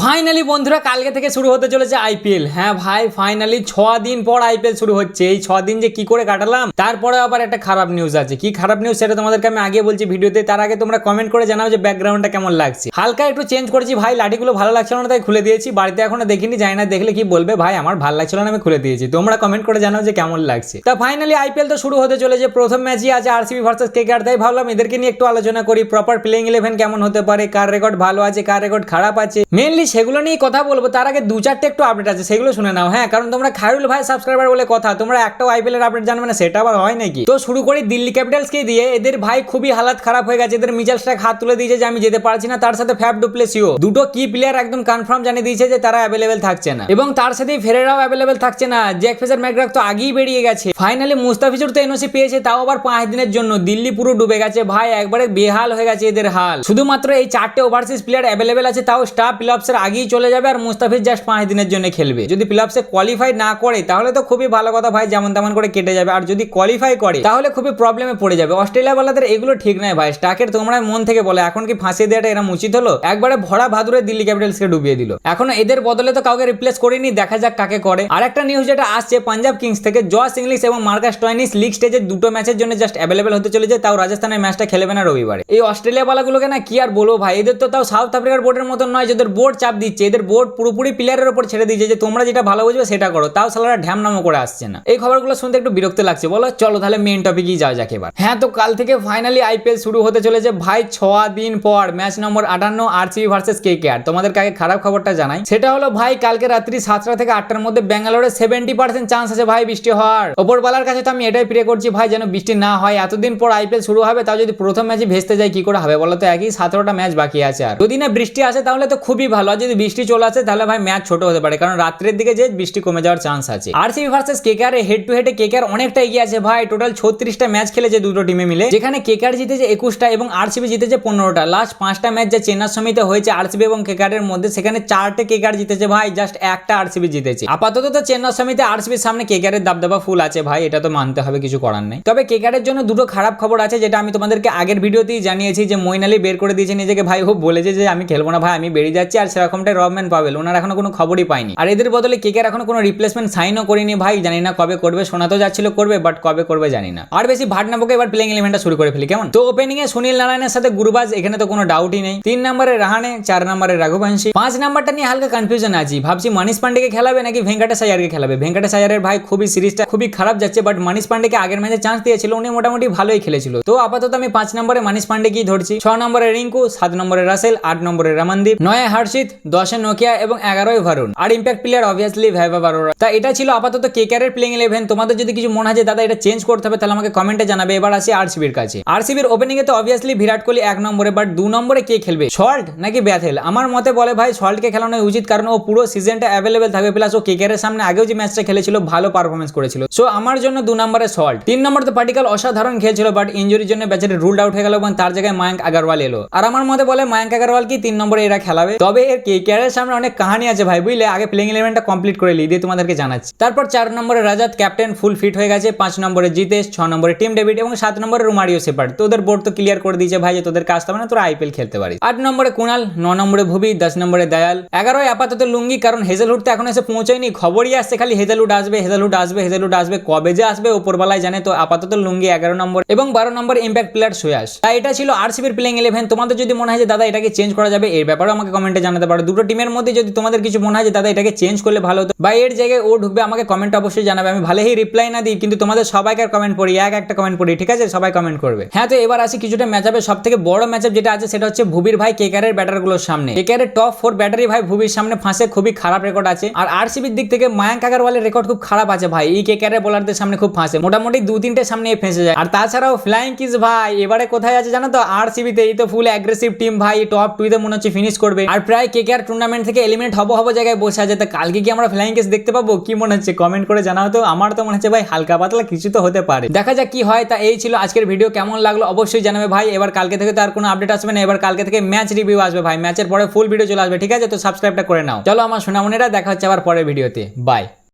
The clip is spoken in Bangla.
ফাইনালি বন্ধুরা কালকে থেকে শুরু হতে চলেছে আইপিএল। হ্যাঁ ভাই, ফাইনালি 6 দিন পর আইপিএল শুরু হচ্ছে। এই 6 দিন যে কি করে কাটালাম, তারপরে আবার একটা খারাপ নিউজ আছে। কি খারাপ নিউজ সেটা তোমাদেরকে আমি আগে বলছি ভিডিওতে। তার আগে তোমরা কমেন্ট করে জানাও যে ব্যাকগ্রাউন্ডটা কেমন লাগছে। হালকা একটু চেঞ্জ করেছি ভাই, লাঠিগুলো ভালো লাগছিল না তাই খুলে দিয়েছি। বাড়িতে এখনো দেখিনি, জানি না দেখলে কি বলবে। ভাই আমার ভালো লাগছিল না, আমি খুলে দিয়েছি। তোমরা কমেন্ট করে জানাও যে কেমন লাগছে। তা ফাইনালি আইপিএল তো শুরু হতে চলেছে। প্রথম ম্যাচই আছে আরসিবি ভার্সেস কেকেআর। তাই ভাবলাম এদেরকে নিয়ে একটু আলোচনা করি। প্রপার প্লেইং 11 কেমন হতে পারে, কার রেকর্ড ভালো আছে, কার রেকর্ড খারাপ আছে, মেইনলি সেগুলো নিয়ে কথা বলবো। তার আগে দু চারটে একটু আপডেট আছে, সেগুলো শুনে নাও। হ্যাঁ, কারণ তোমরা খায়রুল ভাই সাবস্ক্রাইবার বলে কথা, তোমরা একটাও আইপিএল এর আপডেট জানবে না, সেটা আবার হয় নাকি? তো শুরু করি দিল্লি ক্যাপিটালসকে দিয়ে। এদের ভাই খুবই হালাত খারাপ হয়ে গেছে। এদের মিচেল স্টার্ক হাত তুলে দিয়েছে যে আমি যেতে পারছি না। তার সাথে ফ্যাফ ডু প্লেসিও, দুটো কি প্লেয়ার একদম কনফার্ম জানিয়ে দিয়েছে যে তারা অ্যাভেলেবেল থাকছে না। এবং তার সাথে ফেরেরাও অ্যাভেলেবেল থাকছে না। জ্যাক ফ্রেজার ম্যাকগ্রাথ তো আগেই বেরিয়ে গেছে। ফাইনালি মুস্তাফিজুর তো এনওসি পেয়েছে, তাও আবার 5 দিনের জন্য। দিল্লি পুরো ডুবে গেছে ভাই, একবারে বেহাল হয়ে গেছে এদের হাল। শুধুমাত্র এই 4টে ওভারসিজ প্লেয়ার অ্যাভেলেবেল আছে, তাও স্টার প্লেঅফসের আগেই চলে যাবে। আর মুস্তাফিজ জাস্ট 5 দিনের জন্য খেলবে। যদি প্লেঅফসে কোয়ালিফাই না করে তাহলে তো খুবই ভালো কথা ভাই, যেমন তেমন করে কেটে যাবে। আর যদি কোয়ালিফাই করে তাহলে খুবই প্রবলেমে পড়ে যাবে। অস্ট্রেলিয়া বলাদের এগুলো ঠিক নয় ভাই। স্টার্কের তোমরা মন থেকে বলে এখন কি ফাঁসিয়ে দেওয়াটা এরকম উচিত হলো? একবারে ভরা ভাদুরে দিল্লি ক্যাপিটালসকে ডুবিয়ে দিল। এখনো এদের বদলে তো কাউকে রিপ্লেস করেনি, দেখা যাক কাকে করে। আর একটা নিউজ যেটা আসছে পাঞ্জাব কিংস থেকে, জস ইংলিশ এবং মার্কাস স্টয়নিস লিগ স্টেজের দুটো ম্যাচের জন্য জাস্ট অ্যাভেলেবেল হতে চলেছে। তাও রাজস্থানের ম্যাচটা খেলবে না রবিবারে। এই অস্ট্রেলিয়া বলাগুলোকে না কি আর বলবো ভাই, এদের তো তাও সাউথ আফ্রিকার বোর্ডের মতন নয় যাদের বোর্ড চাপ দিচ্ছে। এদের বোর্ড পুরোপুরি প্লেয়ারের উপর ছেড়ে দিয়েছে যে তোমরা যেটা ভালো বুঝবে সেটা করো। তাও সালারা ঢ্যামনামো করে আসছে না। এই খবরগুলো শুনতে একটু বিরক্ত লাগছে। বলো চলো তাহলে মেইন টপিকই যাওয়া যাক এবার। হ্যাঁ, তো কাল থেকে ফাইনালি আইপিএল শুরু হতে চলেছে ভাই। 6 দিন পর ম্যাচ নম্বর 58 আরসিবি ভার্সেস কেকেআর। তোমাদের আগে খারাপ খবরটা জানাই, সেটা হলো ভাই কালকে রাত্রি 7টা থেকে 8টার মধ্যে ব্যাঙ্গালোরে 70% চান্স আছে ভাই বৃষ্টি হওয়ার। ওপরওয়ালার কাছে তো আমি এটাই প্রে করছি ভাই যেন বৃষ্টি না হয়। এতদিন পর আইপিএল শুরু হবে, তাও যদি প্রথম ম্যাচে ভেস্তে যায় কি করে হবে বলো তো? একই 17টা ম্যাচ বাকি আছে। আর যদি না বৃষ্টি আসে তাহলে তো খুবই ভালো। আর যদি বৃষ্টি চলে আসে তাহলে ভাই ম্যাচ ছোট হতে পারে, কারণ রাত্রের দিকে যে বৃষ্টি কমে যাওয়ার চান্স আছে। RCB versus KKR head to হেডে কেকেআর অনেকটা এগিয়ে আছে ভাই। টোটাল 36টা ম্যাচ খেলেছে দুটো টিমে মিলে, যেখানে কেকেআর জিতেছে 21টা এবং আরসিবি জিতেছে 15টা। লাস্ট 5টা ম্যাচ যা চেন্নাইতে হয়েছে আরসিবি এবং কেকেআর এর মধ্যে, সেখানে 4টে কেকেআর জিতেছে ভাই, জাস্ট একটা আরসিবি জিতেছে। আপাতত তো চেন্নাইতে আরসিবির সামনে কেকেআর এর দাবদাবা ফুল আছে ভাই, এটা তো মানতে হবে, কিছু করার নেই। তবে কেকেআর এর জন্য দুটো খারাপ খবর আছে, যেটা আমি তোমাদেরকে আগের ভিডিওতেই জানিয়েছি যে মঈন আলী বের করে দিয়েছে নিজেকে ভাই। ও বলেছে যে আমি খেলবো না ভাই, আমি বেরিয়ে যাচ্ছি। আর সেরকমটাই রবম্যান পাবেল, ওনার এখনো কোনো খবরই পাইনি। আর এদের বদলে কেকেআর এখনো কোনো রিপ্লেসমেন্ট সাইনও করেনি ভাই, জানি না কবে করবে। শোনা তো যাচ্ছিল করবে, বাট কবে করবে জানি না। আর বেশি ভাট না বকে এবার প্লেইং 11টা শুরু করে ফেলি কেমন? তো ওপেনিং এ সুনীল নারায়ণের সাথে গুরবাজ, এখানে তো কোনো ডাউটই নেই। 3 নম্বরে রাহানে, 4 নম্বরে রঘুবংশী। 5 নাম্বারটা নিয়ে হালকা কনফিউশন আছি, ভাবছি মনীষ পান্ডেকে খেলাবে নাকি ভেঙ্কটেশ আয়ারকে খেলাবে। ভেঙ্কটেশ আয়ারের ভাই খুবই সিরিজটা খুবই খারাপ যাচ্ছে, বাট মনীষ পান্ডেকে আগের ম্যাচে চান্স দিয়েছিল, উনি মোটামুটি ভালোই খেলেছিল। তো আপাতত আমি 5 নম্বরে মনীষ পান্ডেকেই ধরছি। 6 নম্বরে রিঙ্কু, 7 নম্বরে রাসেল, 8 নম্বরে রমনদীপ, 9 হর্ষিত, 10 নোকিয়া এবং 11 ভারুন। আর ইম্প্যাক্ট প্লেয়ার অবভিয়াসলি ভাইভা বারোরা। তা এটা ছিল আপাতত কেকেআর এর প্লেইং 11। তোমাদের যদি কিছু মনে হয় যে দাদা এটা চেঞ্জ করতে হবে তাহলে আমাকে কমেন্টে জানাবে। এবার আসি আরসিবির কাছে। আরসিবির ওপেনিং এ তো অবভিয়াসলি বিরাট কোহলি 1 নম্বরে, বাট 2 নম্বরে কে খেলবে? সল্ট নাকি ব্যাথেল? আমার মতে বলে ভাই সল্টকে খেলানো উচিত, কারণ ও পুরো সিজনটা অ্যাভেলেবেল থাকবে। প্লাস ও কেকেআর এর সামনে আগেও যে ম্যাচটা খেলেছিল ভালো পারফরমেন্স করেছিল। সো আমার জন্য 2 নম্বরে সল্ট। 3 নম্বরে তো পার্টিকাল অসাধারণ খেলছিল, বাট ইনজুরির জন্য বেচারি রুলড আউট হয়ে গেল এবং তার জায়গায় মায়াঙ্ক আগারওয়াল এলো। আর আমার মতে বলে মায়াঙ্ক আগারওয়াল কি 3 নম্বরে এরা খেলাবে। তবে এর কেকেআর এর সামনে অনেক কাহিনী আছে ভাই, বুঝলে? আগে প্লেইং 11টা কমপ্লিট করে নিই, দিয়ে তোমাদেরকে জানাচ্ছি। তারপর 4 নম্বরে রাজাত, ক্যাপ্টেন ফুল ফিট হয়ে গেছে। 5 নম্বরে জিতেশ, 6 নম্বরে টিম ডেভিড এবং 7 নম্বরে রোমারিও সেপার্ড। তো ওদের বোর্ড তো ক্লিয়ার করে দিয়েছে ভাই যে তোদের কাজ হবে না, তোরা আইপিএল খেলতে পারিস। 8 নম্বরে কুণাল, 9 নম্বরে ভুবি, 10 নম্বরে দয়াল, 11 আপাতত লুঙ্গি, কারণ হেজেলউড তো এখন এসে পৌঁছায়নি। খবরই আসছে খালি হেজেলউড আসবে, হেজেলউড আসবে, হেজেলউড আসবে। কবে যে আসবে উপরবেলায় জানে। তো আপাতত লুঙ্গি 11 নম্বর এবং 12 নম্বর ইম্প্যাক্ট প্লেয়ার সোয়াস। তাই এটা ছিল আরসিবির প্লেইং 11। তোমাদের যদি মনে হয় যে দাদা এটাকে চেঞ্জ করা যাবে, এর ব্যাপারেও আমাকে কমেন্টে জানাতে পারো। দুটো টিমের মধ্যে যদি তোমাদের কিছু মনে হয় যে দাদা এটাকে চেঞ্জ করলে ভালো হতো বা এর জায়গায় ও ঢুকবে, আমাকে কমেন্ট অবশ্যই জানাবে। আমি ভালোই রিপ্লাই না দিই, কিন্তু তোমাদের সবাইকার কমেন্ট পড়ি, একটা কমেন্ট পড়ি, ঠিক আছে? সবাই কমেন্ট করবে। হ্যাঁ, তো এবার আসি কিছুটা ম্যাচআপে। সবথেকে বড় ম্যাচআপ যেটা আছে সেটা হচ্ছে ভুবির ভাই কেকেআর এর ব্যাটারগুলোর সামনে। কেকেআর এর টপ 4 ব্যাটারি ভাই ভুবির সামনে ফাঁসে, খুবই খারাপ রেকর্ড আছে। আর আরসিবির দিক থেকে মায়াঙ্ক আগারওয়ালের রেকর্ড খুব খারাপ আছে ভাই। এই কেকেআর এর বোলারদের সামনে খুব ফাঁসে, মোটামুটি 2-3টে সামনে ফেঁসে যায়। আর তাছাড়াও ফ্লাইং কিস ভাই এবারে কোথায় আছে জানো তো? আরসিবিতে। এই তো ফুল অ্যাগ্রেসিভ টিম ভাই, টপ 2 তে মনে হচ্ছে ফিনিশ করবে। আর প্রায় কেকেআর টুর্নামেন্ট থেকে এলিমিনেট হবো জায়গায় বসে আছে। তা কালকে কি আমরা ফ্লাইং কিস দেখতে পাবো? কি মনে হচ্ছে কমেন্ট করে জানাও তো। আমার তো মনে হচ্ছে ভাই হালকা পাতলা কিছু তো হতে পারে, দেখা যাক কি হয়। তা এই ছিল আজকের ভিডিও, কেমন লাগলো অবশ্যই জানাবে ভাই। এবার কালকে থেকে তো আর কোনো আপডেট আসবে না, এবার কালকে থেকে ম্যাচ রিভিউ আসবে ভাই। ম্যাচের পরে ফুল ভিডিও চলে আসবে, ঠিক আছে? তো সাবস্ক্রাইবটা করে নাও। চলো আমার সোনামণিরা, দেখা হচ্ছে আবার পরের ভিডিওতে। বাই।